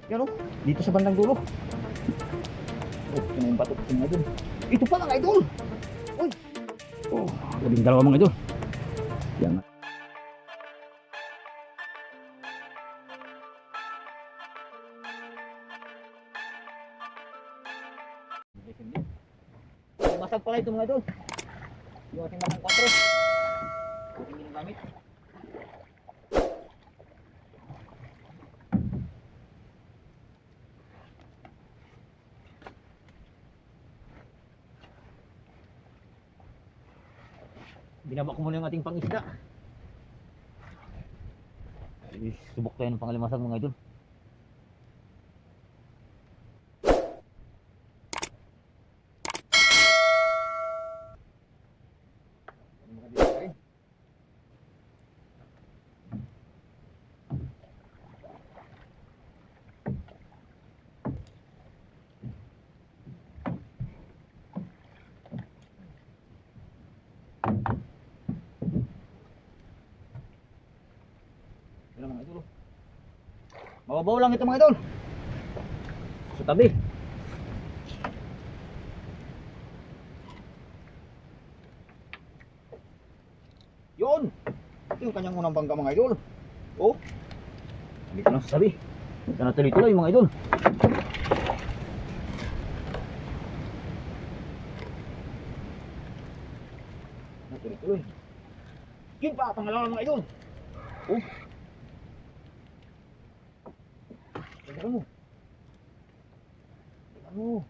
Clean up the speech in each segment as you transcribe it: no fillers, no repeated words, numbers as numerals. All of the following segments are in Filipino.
Yan o, dito sa bandang dulo. Oh, yun na yung bato. Yun mga idol. Ito pa mga idol. Uy. Oh, labing dalawa mga idol. Yan na. Masag pala ito mga idol. Yung ating batang 4. Buti nyo gamit. Binaba ko muna yung ating pangisda. Subok tayo ng pangalimasag mga idol. Yan mga idol. Mababaw lang ito mga idol. Sa tabi. Yun. Ito yung kanyang unang bangka mga idol. Oh. Dito lang sa tabi. Ito na tuloy-tuloy mga idol. Tuloy-tuloy. Kimpa, pangalawa mga idol. Oh. Tingnan mo. Tingnan mo.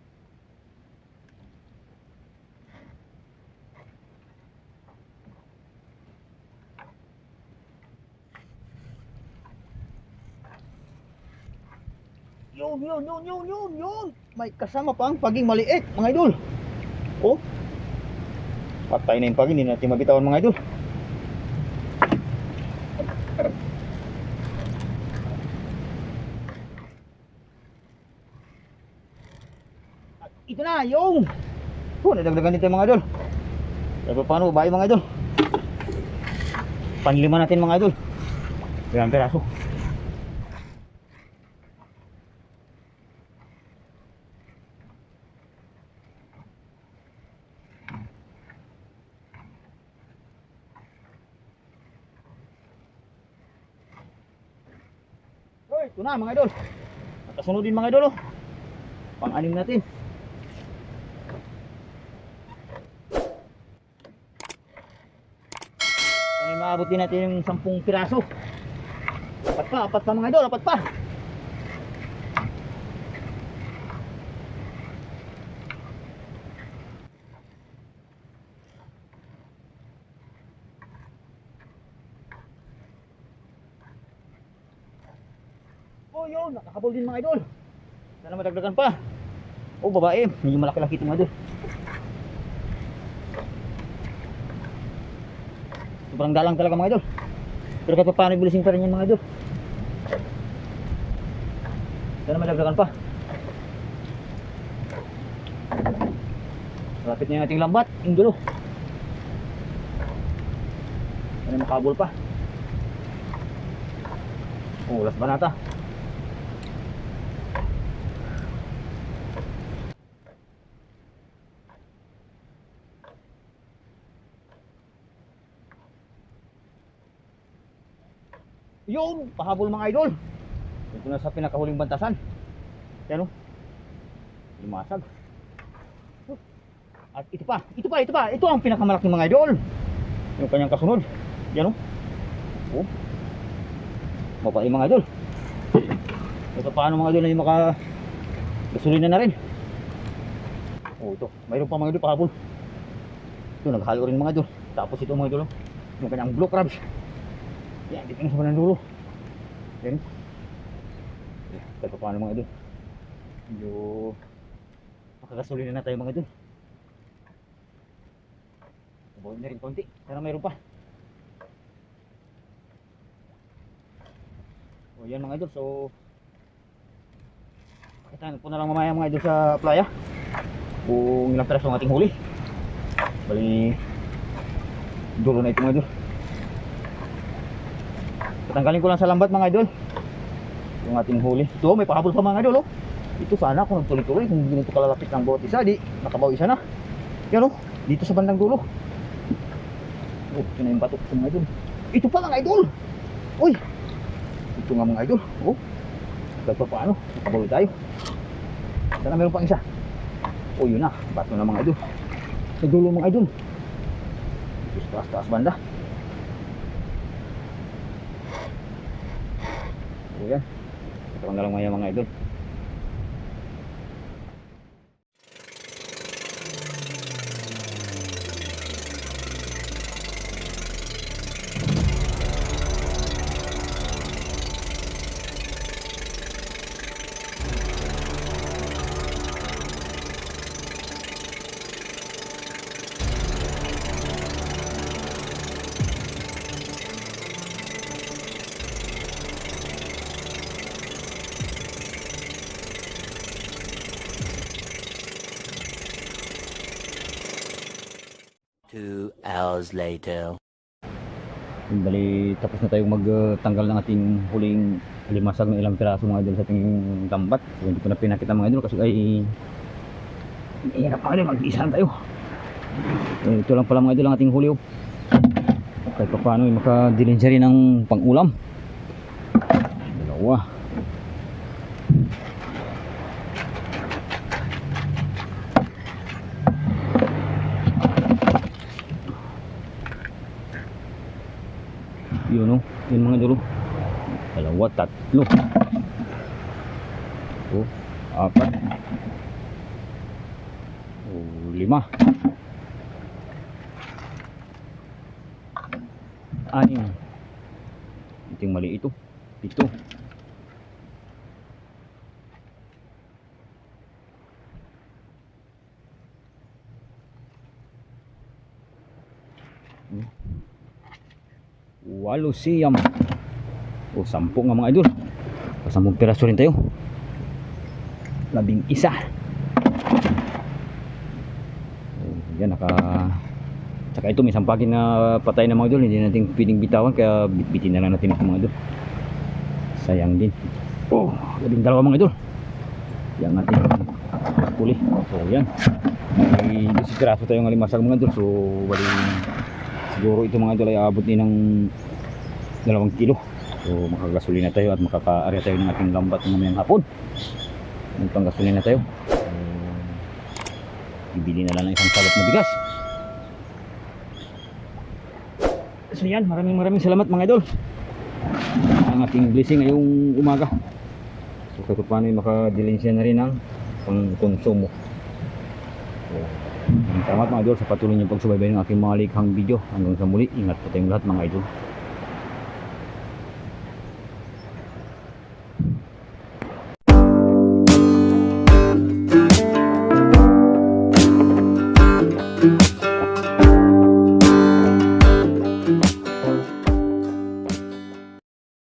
Yun. May kasama pang paging maliit mga idol. Oh. Patay na yung paging, hindi natin mabitawan mga idol. At ito na yung nadagdagan dito mga idol. Pero paano bahay mga idol? Panlima natin mga idol. Ilang peraso. Ito na mga idol. Nakasunod din mga idol. Pang-anim natin. Kaya maabot din natin yung 10 piraso. Apat pa mga idol, apat pa. Oh yun, nakakabol din mga idol. Sana madagdagan pa. Oh babae, medyo malaki-laki ito mga idol. Sobrang dalang talaga mga idol. Pero kahit paano bilising pa rin yan mga idol. Sana madagdagan pa. Malapit na yung ating lambat, yung dulo. Sana makabol pa. Oh, las banata. Yun, pahabol mga idol. Ito na sa pinakahuling bantasan. Yan o. Lumasag. At ito pa. Ito ang pinakamalaking mga idol. Yung kanyang kasunod. Yan o. Oh. Mapay mga idol. Ito paano mga idol na yung gasolina na rin. Oh ito. Mayroon pa mga idol pahabol. Ito naghalo rin mga idol. Tapos ito mga idol. Yung kanyang blue crabs. Yan, dito na sa bandang dulo. Yan. Kahit pa paano mga idol. Medyo makagasolina na tayo mga idol. Buhay na rin konti. Sana mayroon pa. O yan mga idol. So kita po na lang mamaya mga idol sa playa kung ilang peraso ang ating huli. Bali dulo na ito mga idol. Tanggalin ko lang sa lambat mga idol. yung ating huli. Ito, may pahabol pa mga idol, oh. Ito sana kung nagtuloy-tuloy, kung hindi nito kalalapit ng bawat isa, di nakabaw isa na. Yan, oh, dito sa bandang dulo. Oh, ito na yung batok ito mga idol. Ito pa mga idol. Uy, ito nga mga idol. Oh, kahit pa paano, nakabaw tayo. Sana meron pang isa. Oh, yun na, bato na mga idol. Sa dulo mga idol. Ito sa taas-taas banda. Oh, yan. Ito na lang maya mga idol. Two hours later. Bali, tapos na tayong magtanggal ng ating huling limasag ng ilang piraso mga idol sa ating lambat. So, hindi ko na pinakita mga idol kasi ay hirap mga idol, mag-isahan tayo. Ito lang pala mga idol ang ating huli, oh. Kahit pa paano makadilin siya rin ng pang-ulam. Dalawa. Yun, oh, yun mga idol, dalawa, tatlo, oh, apat, oh, lima, anim, ito yung mali ito, pito, walo, siyam, o sampu nga mga idol. Sampung piraso rin tayo. 11. Yan, saka ito may sampagin na patay na mga idol, hindi natin pwedeng bitawan, kaya bitbitin na lang natin ito mga idol. Sayang din. Oh, 12 mga idol. Yan natin huli. So yan, may 12 piraso tayong alimasag mga idol. So wali, siguro ito mga idol ay aabot din ng 2 kilo. So makagasolina tayo at makaka-area tayo ng ating lambat ng hapon. May panggasolina tayo. So ibili na lang ng isang salot na bigas. So yan, maraming salamat mga idol. Ang ating blessing ngayong umaga. So kahit paano makadilinsya na rin ang pang-konsumo. So, salamat mga idol sa patuloy niyong pagsubaybay ng aking mga likhang video. Hanggang sa muli, ingat po tayong lahat mga idol.